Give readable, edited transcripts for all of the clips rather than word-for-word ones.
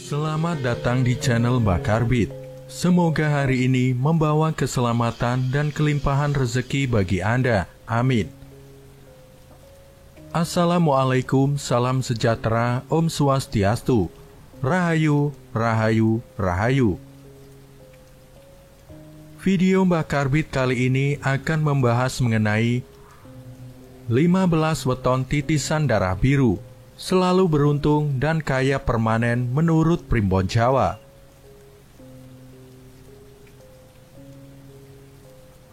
Selamat datang di channel Bakarbit. Semoga hari ini membawa keselamatan dan kelimpahan rezeki bagi Anda. Amin. Assalamualaikum, salam sejahtera, Om Swastiastu. Rahayu, Rahayu, Rahayu. Video Bakarbit kali ini akan membahas mengenai 15 weton titisan darah biru, selalu beruntung dan kaya permanen menurut Primbon Jawa.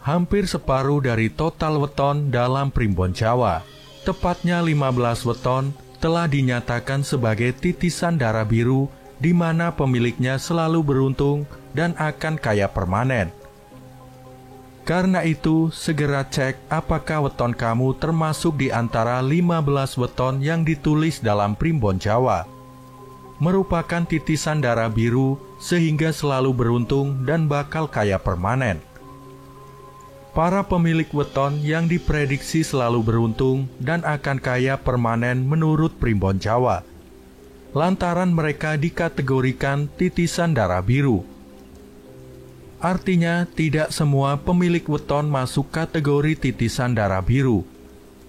Hampir separuh dari total weton dalam Primbon Jawa, tepatnya 15 weton, telah dinyatakan sebagai titisan darah biru di mana pemiliknya selalu beruntung dan akan kaya permanen. Karena itu, segera cek apakah weton kamu termasuk di antara 15 weton yang ditulis dalam Primbon Jawa. Merupakan titisan darah biru sehingga selalu beruntung dan bakal kaya permanen. Para pemilik weton yang diprediksi selalu beruntung dan akan kaya permanen menurut Primbon Jawa, lantaran mereka dikategorikan titisan darah biru. Artinya, tidak semua pemilik weton masuk kategori titisan darah biru.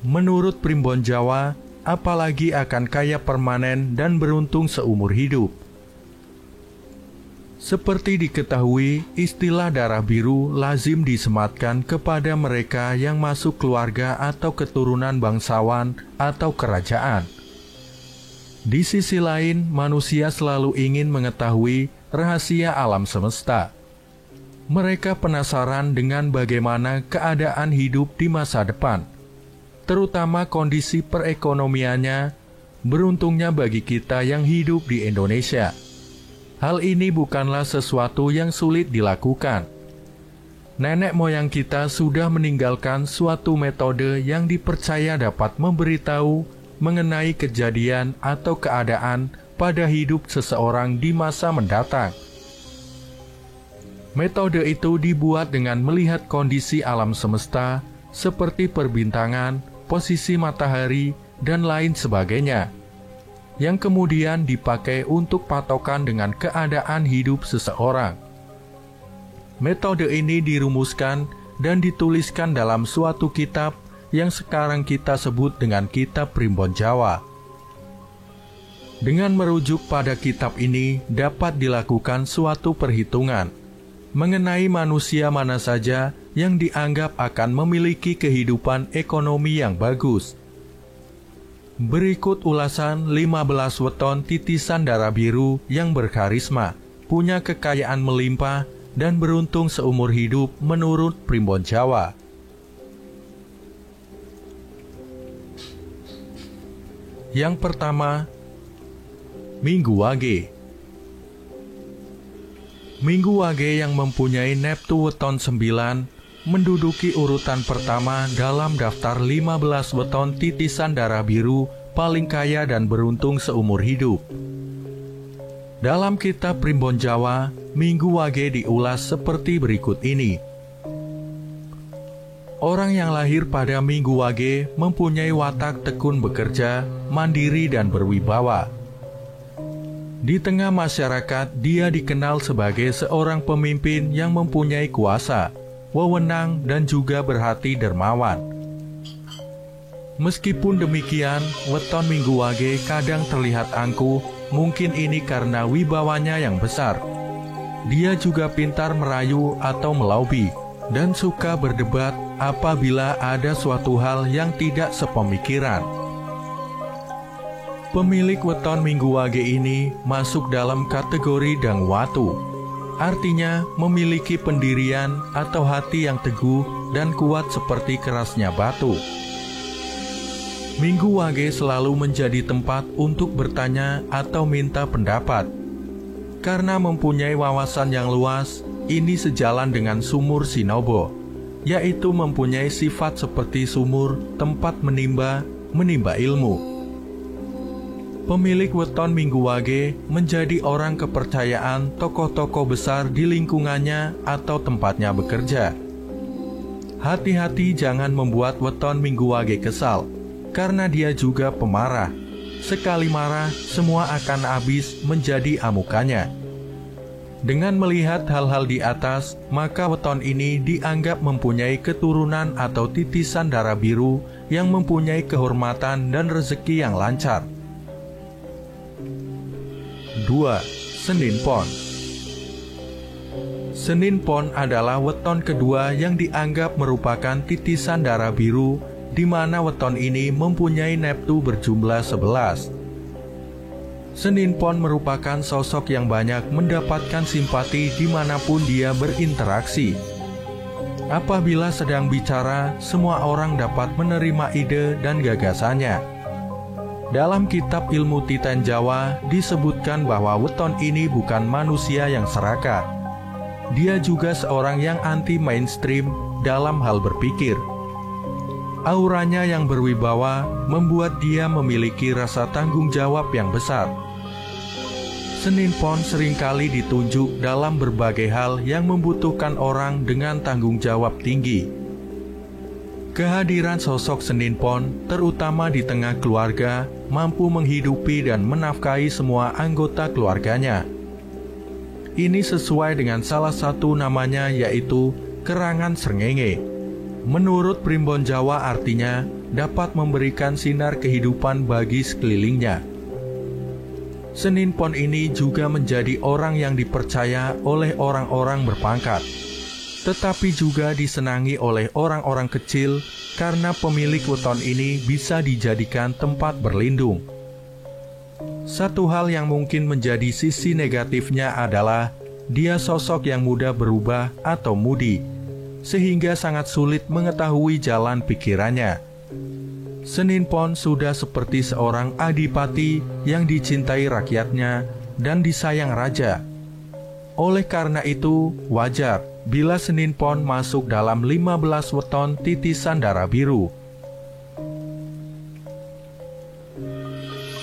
Menurut Primbon Jawa, apalagi akan kaya permanen dan beruntung seumur hidup. Seperti diketahui, istilah darah biru lazim disematkan kepada mereka yang masuk keluarga atau keturunan bangsawan atau kerajaan. Di sisi lain, manusia selalu ingin mengetahui rahasia alam semesta. Mereka penasaran dengan bagaimana keadaan hidup di masa depan, terutama kondisi perekonomiannya. Beruntungnya bagi kita yang hidup di Indonesia, hal ini bukanlah sesuatu yang sulit dilakukan. Nenek moyang kita sudah meninggalkan suatu metode yang dipercaya dapat memberitahu mengenai kejadian atau keadaan pada hidup seseorang di masa mendatang. Metode itu dibuat dengan melihat kondisi alam semesta seperti perbintangan, posisi matahari, dan lain sebagainya, yang kemudian dipakai untuk patokan dengan keadaan hidup seseorang. Metode ini dirumuskan dan dituliskan dalam suatu kitab yang sekarang kita sebut dengan Kitab Primbon Jawa. Dengan merujuk pada kitab ini dapat dilakukan suatu perhitungan mengenai manusia mana saja yang dianggap akan memiliki kehidupan ekonomi yang bagus. Berikut ulasan 15 weton titisan darah biru yang berkarisma, punya kekayaan melimpah, dan beruntung seumur hidup menurut Primbon Jawa. Yang pertama, Minggu Wage. Minggu Wage yang mempunyai neptu weton 9 menduduki urutan pertama dalam daftar 15 weton titisan darah biru paling kaya dan beruntung seumur hidup. Dalam kitab Primbon Jawa, Minggu Wage diulas seperti berikut ini. Orang yang lahir pada Minggu Wage mempunyai watak tekun bekerja, mandiri dan berwibawa. Di tengah masyarakat, dia dikenal sebagai seorang pemimpin yang mempunyai kuasa, wewenang, dan juga berhati dermawan. Meskipun demikian, weton Minggu Wage kadang terlihat angkuh, mungkin ini karena wibawanya yang besar. Dia juga pintar merayu atau melobi, dan suka berdebat apabila ada suatu hal yang tidak sepemikiran. Pemilik weton Minggu Wage ini masuk dalam kategori Dangwatu, artinya memiliki pendirian atau hati yang teguh dan kuat seperti kerasnya batu. Minggu Wage selalu menjadi tempat untuk bertanya atau minta pendapat. Karena mempunyai wawasan yang luas, ini sejalan dengan sumur Sinobo, yaitu mempunyai sifat seperti sumur, tempat menimba ilmu. Pemilik weton Minggu Wage menjadi orang kepercayaan tokoh-tokoh besar di lingkungannya atau tempatnya bekerja. Hati-hati jangan membuat weton Minggu Wage kesal, karena dia juga pemarah. sekali marah semua akan habis menjadi amukannya. Dengan melihat hal-hal di atas, maka weton ini dianggap mempunyai keturunan atau titisan darah biru yang mempunyai kehormatan dan rezeki yang lancar. 2. Senin Pon. Senin Pon adalah weton kedua yang dianggap merupakan titisan darah biru, di mana weton ini mempunyai neptu berjumlah 11. Senin Pon merupakan sosok yang banyak mendapatkan simpati dimanapun dia berinteraksi. Apabila sedang bicara, semua orang dapat menerima ide dan gagasannya. Dalam kitab ilmu Titan Jawa disebutkan bahwa weton ini bukan manusia yang serakah. Dia juga seorang yang anti mainstream dalam hal berpikir. Auranya yang berwibawa membuat dia memiliki rasa tanggung jawab yang besar. Senin Pon seringkali ditunjuk dalam berbagai hal yang membutuhkan orang dengan tanggung jawab tinggi. Kehadiran sosok Senin Pon, terutama di tengah keluarga, mampu menghidupi dan menafkahi semua anggota keluarganya. Ini sesuai dengan salah satu namanya, yaitu kerangan srengenge. Menurut primbon Jawa artinya dapat memberikan sinar kehidupan bagi sekelilingnya. Senin Pon ini juga menjadi orang yang dipercaya oleh orang-orang berpangkat, tetapi juga disenangi oleh orang-orang kecil karena pemilik weton ini bisa dijadikan tempat berlindung. Satu hal yang mungkin menjadi sisi negatifnya adalah dia sosok yang mudah berubah atau mudi, sehingga sangat sulit mengetahui jalan pikirannya. Senin Pon sudah seperti seorang adipati yang dicintai rakyatnya dan disayang raja. Oleh karena itu, wajar bila Senin Pon masuk dalam 15 weton titisan darah biru.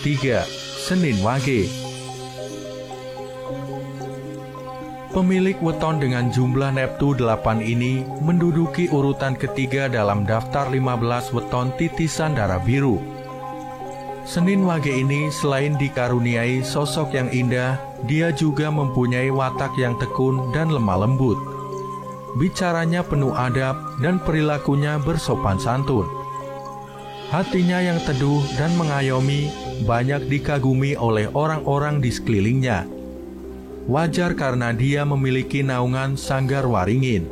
3. Senin Wage. Pemilik weton dengan jumlah neptu 8 ini menduduki urutan ketiga dalam daftar 15 weton titisan darah biru. Senin Wage ini selain dikaruniai sosok yang indah, dia juga mempunyai watak yang tekun dan lemah lembut. Bicaranya penuh adab dan perilakunya bersopan santun. Hatinya yang teduh dan mengayomi banyak dikagumi oleh orang-orang di sekelilingnya. Wajar karena dia memiliki naungan sanggar waringin,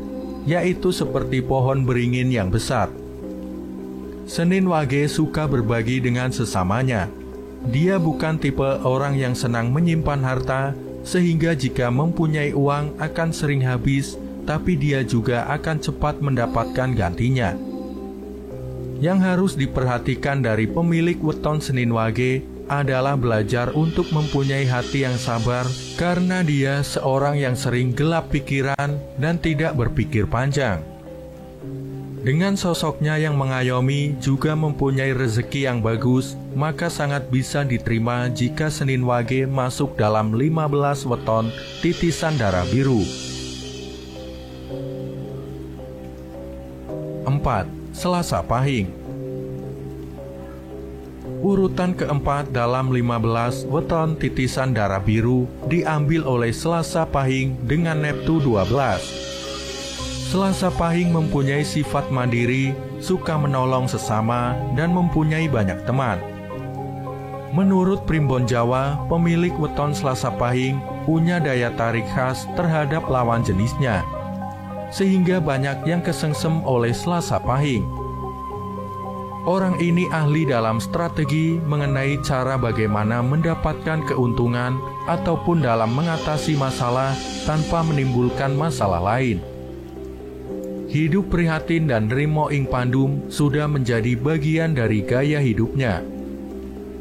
yaitu seperti pohon beringin yang besar. Senin Wage suka berbagi dengan sesamanya. Dia bukan tipe orang yang senang menyimpan harta, sehingga jika mempunyai uang akan sering habis, tapi dia juga akan cepat mendapatkan gantinya. Yang harus diperhatikan dari pemilik weton Senin Wage adalah belajar untuk mempunyai hati yang sabar, karena dia seorang yang sering gelap pikiran dan tidak berpikir panjang. Dengan sosoknya yang mengayomi juga mempunyai rezeki yang bagus, maka sangat bisa diterima jika Senin Wage masuk dalam 15 weton titisan darah biru. 4. Selasa Pahing. Urutan keempat dalam 15 weton titisan darah biru diambil oleh Selasa Pahing dengan neptu 12. Selasa Pahing mempunyai sifat mandiri, suka menolong sesama, dan mempunyai banyak teman. Menurut primbon Jawa, pemilik weton Selasa Pahing punya daya tarik khas terhadap lawan jenisnya, sehingga banyak yang kesengsem oleh Selasa Pahing. Orang ini ahli dalam strategi mengenai cara bagaimana mendapatkan keuntungan ataupun dalam mengatasi masalah tanpa menimbulkan masalah lain. Hidup prihatin dan nrimo ing pandum sudah menjadi bagian dari gaya hidupnya.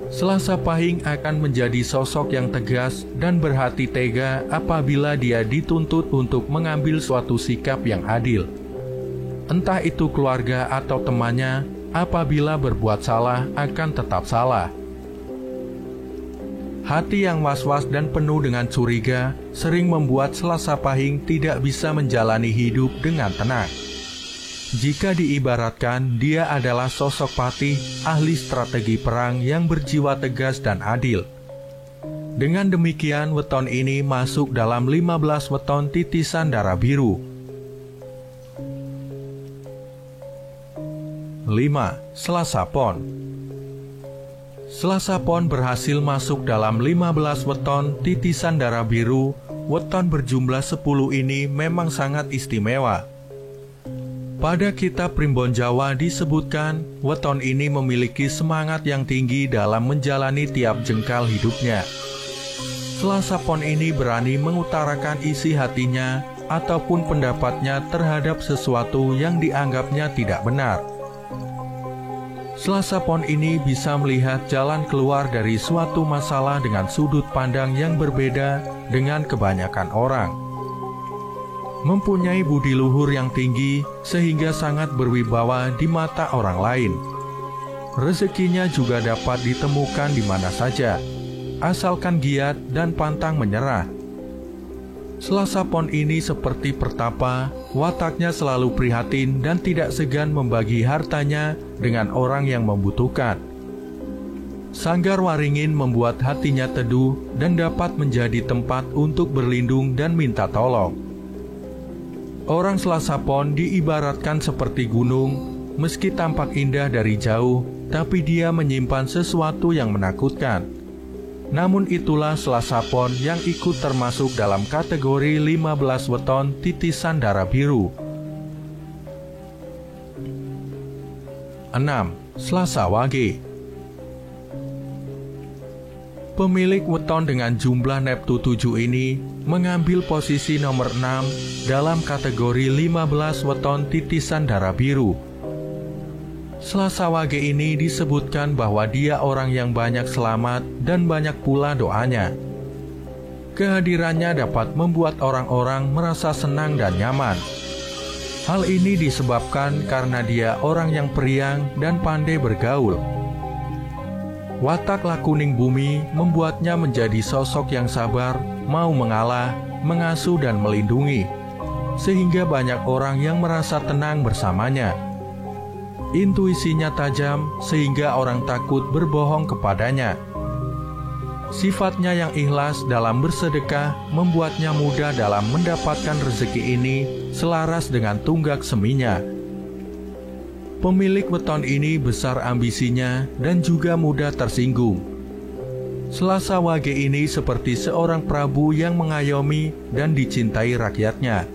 Selasa Pahing akan menjadi sosok yang tegas dan berhati tega apabila dia dituntut untuk mengambil suatu sikap yang adil. Entah itu keluarga atau temannya, apabila berbuat salah akan tetap salah. Hati yang was-was dan penuh dengan curiga sering membuat Selasa Pahing tidak bisa menjalani hidup dengan tenang. Jika diibaratkan, dia adalah sosok patih, ahli strategi perang yang berjiwa tegas dan adil. Dengan demikian, weton ini masuk dalam 15 weton titisan darah biru. 5. Selasa Pon. Selasa Pon berhasil masuk dalam 15 weton titisan darah biru. Weton berjumlah 10 ini memang sangat istimewa. Pada kitab Primbon Jawa disebutkan, weton ini memiliki semangat yang tinggi dalam menjalani tiap jengkal hidupnya. Selasa Pon ini berani mengutarakan isi hatinya ataupun pendapatnya terhadap sesuatu yang dianggapnya tidak benar. Selasa Pon ini bisa melihat jalan keluar dari suatu masalah dengan sudut pandang yang berbeda dengan kebanyakan orang. Mempunyai budi luhur yang tinggi sehingga sangat berwibawa di mata orang lain. Rezekinya juga dapat ditemukan di mana saja, asalkan giat dan pantang menyerah. Selasa Pon ini seperti pertapa, wataknya selalu prihatin dan tidak segan membagi hartanya dengan orang yang membutuhkan. Sanggar Waringin membuat hatinya teduh dan dapat menjadi tempat untuk berlindung dan minta tolong. Orang Selasa Pon diibaratkan seperti gunung, meski tampak indah dari jauh, tapi dia menyimpan sesuatu yang menakutkan. Namun itulah Selasa Pon yang ikut termasuk dalam kategori 15 weton titisan darah biru. 6. Selasa Wage. Pemilik weton dengan jumlah Neptu 7 ini mengambil posisi nomor 6 dalam kategori 15 weton titisan darah biru. Selasa Wage ini disebutkan bahwa dia orang yang banyak selamat dan banyak pula doanya. Kehadirannya dapat membuat orang-orang merasa senang dan nyaman. Hal ini disebabkan karena dia orang yang periang dan pandai bergaul. Watak lakuning bumi membuatnya menjadi sosok yang sabar, mau mengalah, mengasuh dan melindungi, sehingga banyak orang yang merasa tenang bersamanya. Intuisinya tajam sehingga orang takut berbohong kepadanya. Sifatnya yang ikhlas dalam bersedekah membuatnya mudah dalam mendapatkan rezeki ini selaras dengan tunggak seminya. Pemilik weton ini besar ambisinya dan juga mudah tersinggung. Selasa Wage ini seperti seorang prabu yang mengayomi dan dicintai rakyatnya.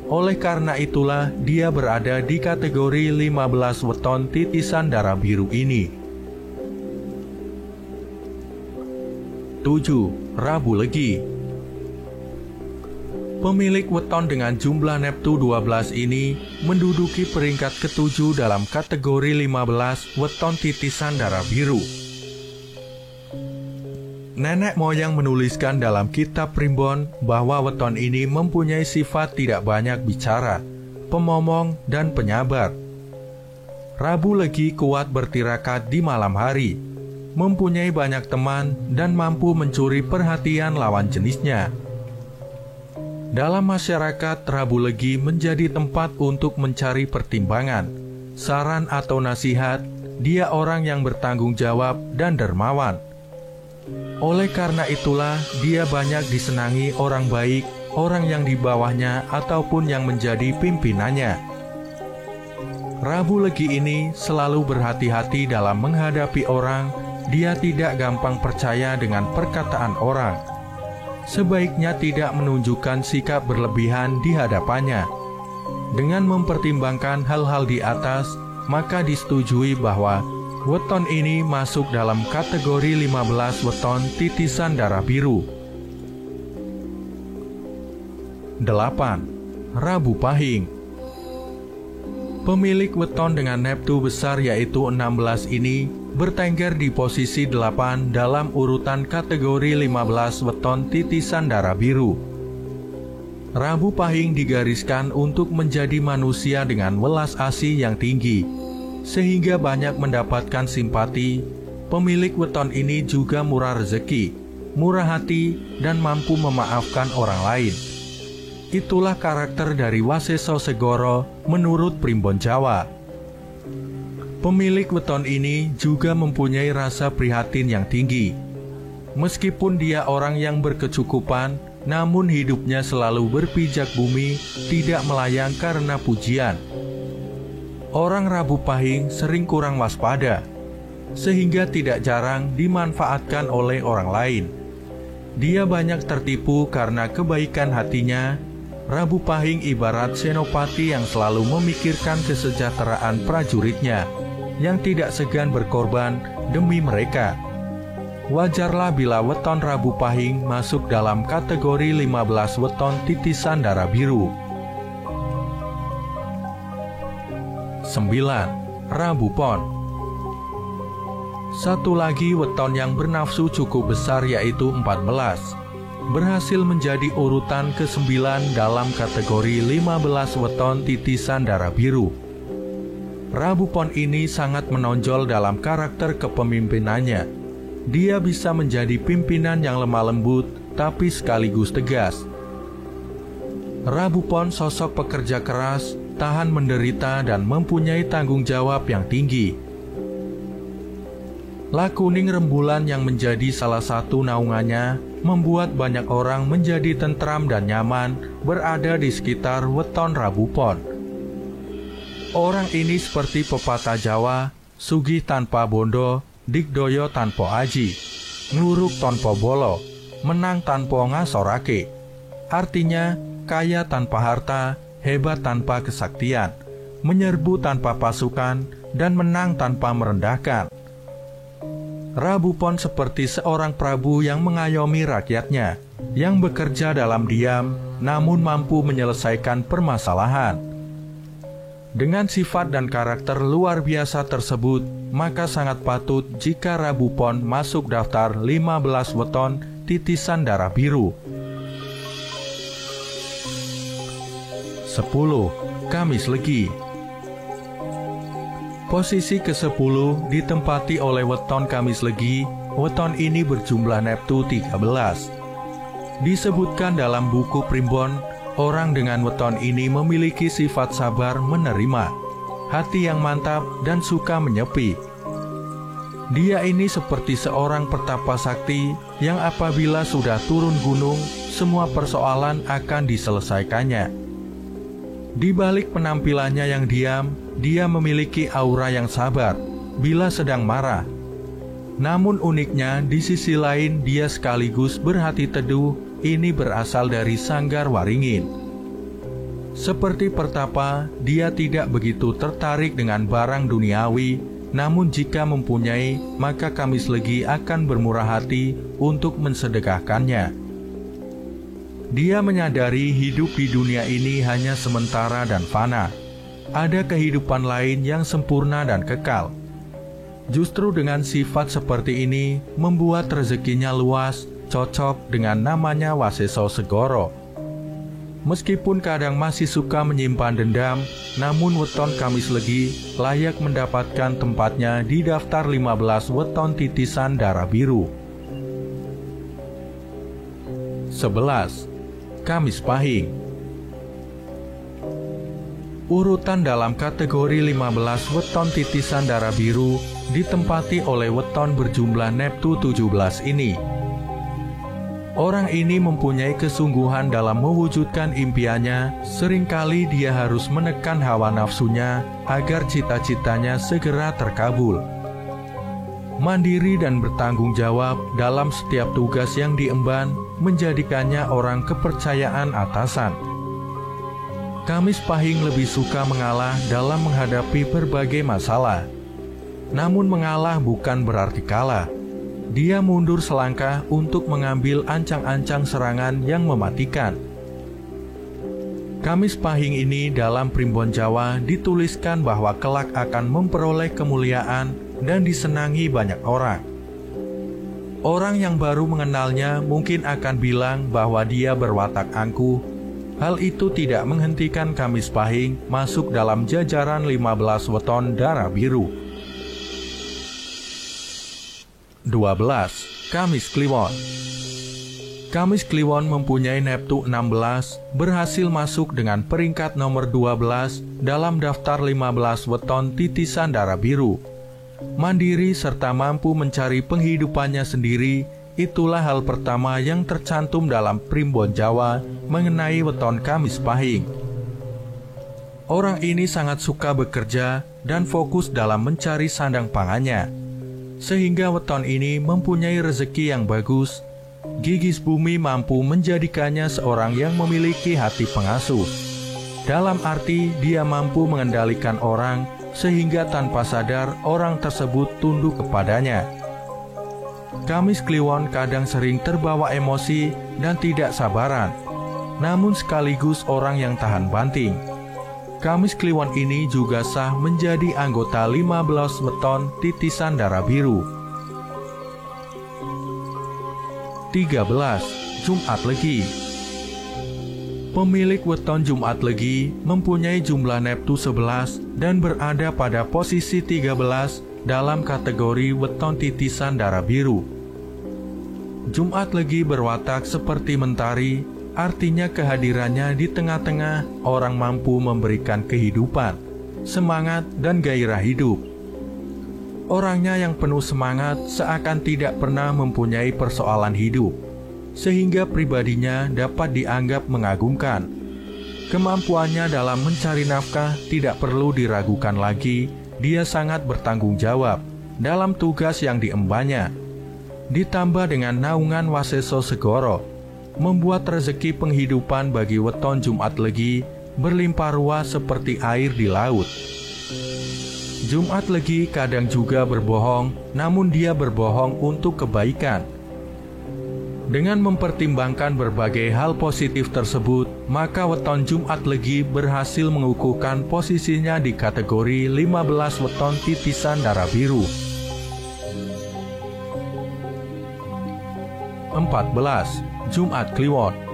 Oleh karena itulah dia berada di kategori 15 weton titisan darah biru ini. 7. Rabu Legi. Pemilik weton dengan jumlah Neptu 12 ini menduduki peringkat ke-7 dalam kategori 15 weton titisan darah biru. Nenek moyang menuliskan dalam kitab Primbon bahwa weton ini mempunyai sifat tidak banyak bicara, pemomong, dan penyabar. Rabu Legi kuat bertirakat di malam hari, mempunyai banyak teman, dan mampu mencuri perhatian lawan jenisnya. Dalam masyarakat, Rabu Legi menjadi tempat untuk mencari pertimbangan, saran atau nasihat. Dia orang yang bertanggung jawab dan dermawan. Oleh karena itulah, dia banyak disenangi orang baik, orang yang di bawahnya ataupun yang menjadi pimpinannya. Rabu Legi ini selalu berhati-hati dalam menghadapi orang. Dia tidak gampang percaya dengan perkataan orang. Sebaiknya tidak menunjukkan sikap berlebihan di hadapannya. Dengan mempertimbangkan hal-hal di atas, maka disetujui bahwa weton ini masuk dalam kategori 15 weton titisan darah biru. 8. Rabu Pahing. Pemilik weton dengan Neptu besar yaitu 16 ini bertengger di posisi 8 dalam urutan kategori 15 weton titisan darah biru. Rabu Pahing digariskan untuk menjadi manusia dengan welas asih yang tinggi, sehingga banyak mendapatkan simpati. Pemilik weton ini juga murah rezeki, murah hati, dan mampu memaafkan orang lain. Itulah karakter dari Waseso Segoro menurut Primbon Jawa. Pemilik weton ini juga mempunyai rasa prihatin yang tinggi. Meskipun dia orang yang berkecukupan, namun hidupnya selalu berpijak bumi, tidak melayang karena pujian. Orang Rabu Pahing sering kurang waspada, sehingga tidak jarang dimanfaatkan oleh orang lain. Dia banyak tertipu karena kebaikan hatinya. Rabu Pahing ibarat senopati yang selalu memikirkan kesejahteraan prajuritnya, yang tidak segan berkorban demi mereka. Wajarlah bila weton Rabu Pahing masuk dalam kategori 15 weton titisan darah biru. 9. Rabu Pon. Satu lagi weton yang bernafsu cukup besar yaitu 14. Berhasil menjadi urutan ke-9 dalam kategori 15 weton titisan darah biru. Rabu Pon ini sangat menonjol dalam karakter kepemimpinannya. Dia bisa menjadi pimpinan yang lemah lembut tapi sekaligus tegas. Rabu Pon sosok pekerja keras, tahan menderita dan mempunyai tanggung jawab yang tinggi. Lakuning rembulan yang menjadi salah satu naungannya membuat banyak orang menjadi tentram dan nyaman berada di sekitar weton Rabu Pon. Orang ini seperti pepatah Jawa, sugih tanpa bondo, digdoyo tanpa aji, ngluruk tanpa bolo, menang tanpa ngasorake. Artinya, kaya tanpa harta, hebat tanpa kesaktian, menyerbu tanpa pasukan, dan menang tanpa merendahkan. Rabu Pon seperti seorang prabu yang mengayomi rakyatnya, yang bekerja dalam diam, namun mampu menyelesaikan permasalahan. Dengan sifat dan karakter luar biasa tersebut, maka sangat patut jika Rabu Pon masuk daftar 15 weton titisan darah biru. 10. Kamis Legi. Posisi ke-10 ditempati oleh weton Kamis Legi. Weton ini berjumlah neptu 13. Disebutkan dalam buku Primbon, orang dengan weton ini memiliki sifat sabar menerima, hati yang mantap dan suka menyepi. Dia ini seperti seorang pertapa sakti yang apabila sudah turun gunung, semua persoalan akan diselesaikannya. Di balik penampilannya yang diam, dia memiliki aura yang sabar bila sedang marah. Namun uniknya, di sisi lain dia sekaligus berhati teduh. Ini berasal dari Sanggar Waringin. Seperti pertapa, dia tidak begitu tertarik dengan barang duniawi. Namun jika mempunyai, maka Kamis Legi akan bermurah hati untuk mensedekahkannya. Dia menyadari hidup di dunia ini hanya sementara dan fana. Ada kehidupan lain yang sempurna dan kekal. Justru dengan sifat seperti ini membuat rezekinya luas, cocok dengan namanya Waseso Segoro. Meskipun kadang masih suka menyimpan dendam, namun weton Kamis Legi layak mendapatkan tempatnya di daftar 15 weton titisan darah biru. 11. Kamis Pahing. Urutan dalam kategori 15 weton titisan darah biru ditempati oleh weton berjumlah neptu 17 ini. Orang ini mempunyai kesungguhan dalam mewujudkan impiannya. Seringkali dia harus menekan hawa nafsunya agar cita-citanya segera terkabul. Mandiri dan bertanggung jawab dalam setiap tugas yang diemban menjadikannya orang kepercayaan atasan. Kamis Pahing lebih suka mengalah dalam menghadapi berbagai masalah. Namun mengalah bukan berarti kalah. Dia mundur selangkah untuk mengambil ancang-ancang serangan yang mematikan. Kamis Pahing ini dalam Primbon Jawa dituliskan bahwa kelak akan memperoleh kemuliaan dan disenangi banyak orang. Orang yang baru mengenalnya mungkin akan bilang bahwa dia berwatak angkuh. Hal itu tidak menghentikan Kamis Pahing masuk dalam jajaran 15 weton darah biru. 12. Kamis Kliwon. Kamis Kliwon mempunyai neptu 16, berhasil masuk dengan peringkat nomor 12 dalam daftar 15 weton titisan darah biru. Mandiri serta mampu mencari penghidupannya sendiri, itulah hal pertama yang tercantum dalam Primbon Jawa mengenai weton Kamis Pahing. Orang ini sangat suka bekerja dan fokus dalam mencari sandang pangannya, sehingga weton ini mempunyai rezeki yang bagus. Gigis Bumi mampu menjadikannya seorang yang memiliki hati pengasuh. Dalam arti dia mampu mengendalikan orang sehingga tanpa sadar orang tersebut tunduk kepadanya. Kamis Kliwon kadang sering terbawa emosi dan tidak sabaran, namun sekaligus orang yang tahan banting. Kamis Kliwon ini juga sah menjadi anggota 15 weton titisan darah biru. 13. Jumat Legi. Pemilik weton Jumat Legi mempunyai jumlah neptu 11 dan berada pada posisi 13 dalam kategori weton titisan darah biru. Jumat Legi berwatak seperti mentari, artinya kehadirannya di tengah-tengah orang mampu memberikan kehidupan, semangat, dan gairah hidup. Orangnya yang penuh semangat seakan tidak pernah mempunyai persoalan hidup, sehingga pribadinya dapat dianggap mengagumkan. Kemampuannya dalam mencari nafkah tidak perlu diragukan lagi, dia sangat bertanggung jawab dalam tugas yang diembannya. Ditambah dengan naungan Waseso Segoro, membuat rezeki penghidupan bagi weton Jumat Legi berlimpah ruah seperti air di laut. Jumat Legi kadang juga berbohong, namun dia berbohong untuk kebaikan. Dengan mempertimbangkan berbagai hal positif tersebut, maka weton Jumat Legi berhasil mengukuhkan posisinya di kategori 15 weton titisan darah biru. 14. Jumat Kliwon.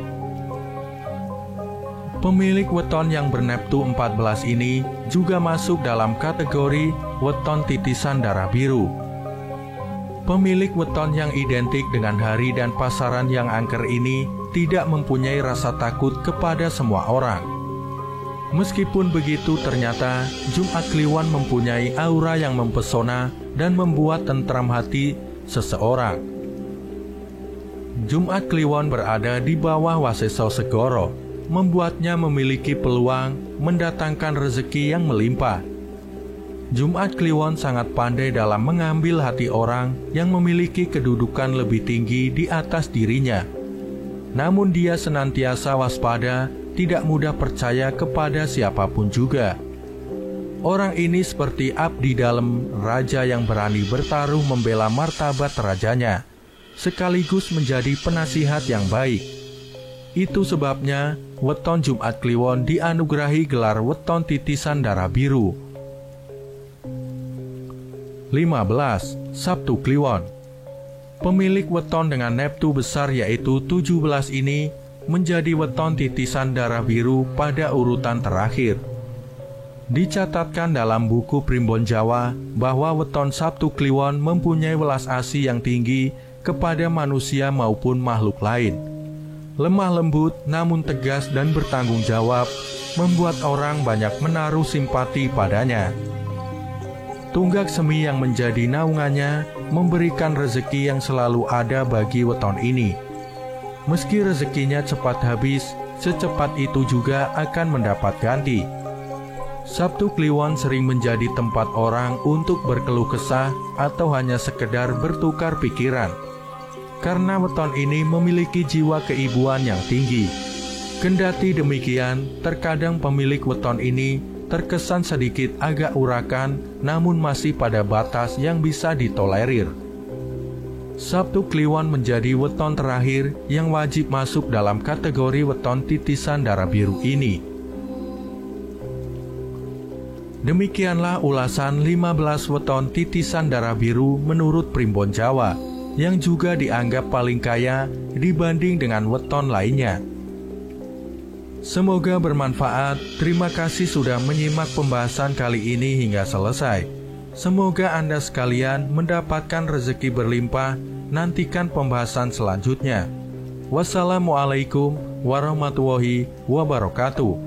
Pemilik weton yang berneptu 14 ini juga masuk dalam kategori weton titisan darah biru. Pemilik weton yang identik dengan hari dan pasaran yang angker ini tidak mempunyai rasa takut kepada semua orang. Meskipun begitu, ternyata Jumat Kliwon mempunyai aura yang mempesona dan membuat tentram hati seseorang. Jumat Kliwon berada di bawah Waseso Segoro, membuatnya memiliki peluang mendatangkan rezeki yang melimpah. Jumat Kliwon sangat pandai dalam mengambil hati orang yang memiliki kedudukan lebih tinggi di atas dirinya. Namun dia senantiasa waspada, tidak mudah percaya kepada siapapun juga. Orang ini seperti abdi dalam raja yang berani bertaruh membela martabat rajanya, sekaligus menjadi penasihat yang baik. Itu sebabnya weton Jumat Kliwon dianugerahi gelar weton titisan darah biru. 15. Sabtu Kliwon. Pemilik weton dengan neptu besar yaitu 17 ini menjadi weton titisan darah biru pada urutan terakhir. Dicatatkan dalam buku Primbon Jawa bahwa weton Sabtu Kliwon mempunyai welas asih yang tinggi kepada manusia maupun makhluk lain. Lemah lembut namun tegas dan bertanggung jawab, membuat orang banyak menaruh simpati padanya. Tunggak semi yang menjadi naungannya memberikan rezeki yang selalu ada bagi weton ini. Meski rezekinya cepat habis, secepat itu juga akan mendapat ganti. Sabtu Kliwon sering menjadi tempat orang untuk berkeluh kesah atau hanya sekedar bertukar pikiran. Karena weton ini memiliki jiwa keibuan yang tinggi. Kendati demikian, terkadang pemilik weton ini terkesan sedikit agak urakan, namun masih pada batas yang bisa ditolerir. Sabtu Kliwon menjadi weton terakhir yang wajib masuk dalam kategori weton titisan darah biru ini. Demikianlah ulasan 15 weton titisan darah biru menurut Primbon Jawa, yang juga dianggap paling kaya dibanding dengan weton lainnya. Semoga bermanfaat. Terima kasih sudah menyimak pembahasan kali ini hingga selesai. Semoga Anda sekalian mendapatkan rezeki berlimpah. Nantikan pembahasan selanjutnya. Wassalamualaikum warahmatullahi wabarakatuh.